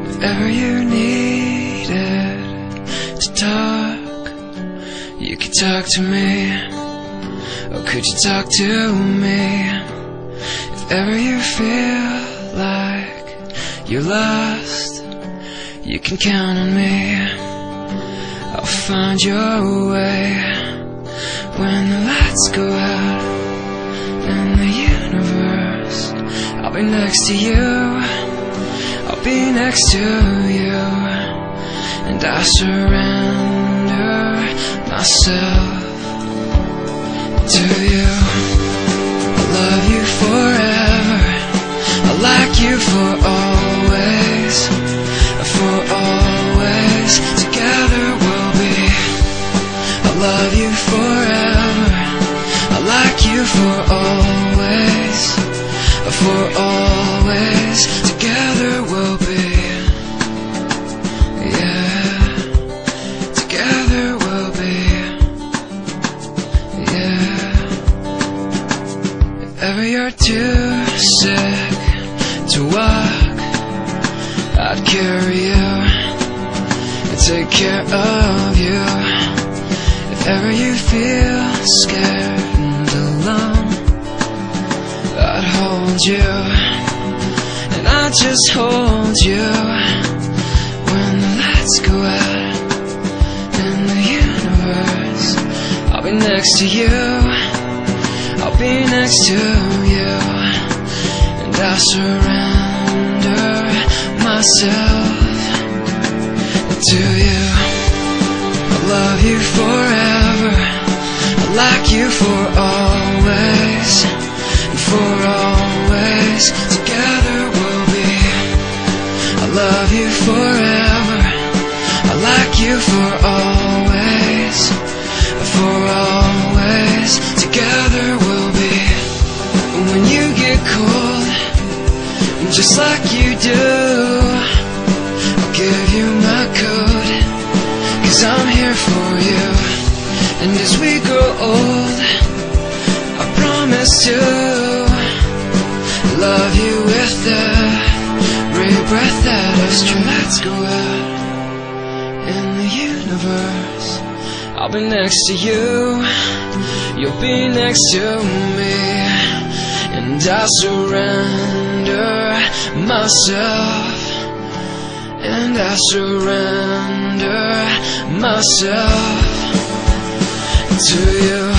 If ever you needed to talk, you could talk to me. Or could you talk to me? If ever you feel like you're lost, you can count on me. I'll find your way when the lights go out in the universe. I'll be next to you, I'll be next to you, and I surrender myself to you. I love you forever, I like you for always, for always. Together we'll be. I love you forever, I like you for always, for always. Together we'll be. Yeah, together we'll be. Yeah. If ever you're too sick to walk, I'd carry you and take care of you. If ever you feel scared and alone, I'd hold you, and I'd just hold you when the lights go out in the universe. I'll be next to you, I'll be next to you, and I surrender myself to you. I love you forever, I like you for always, and for always. Together we'll be. I love you forever, I like you for always, for always. Together we'll be. When you get cold, just like you do, I'll give you my code, 'cause I'm here for you. And as we grow old, I promise to love you with every breath that is true. Let's go out in the universe. I'll be next to you, you'll be next to me, and I surrender myself, and I surrender myself to you.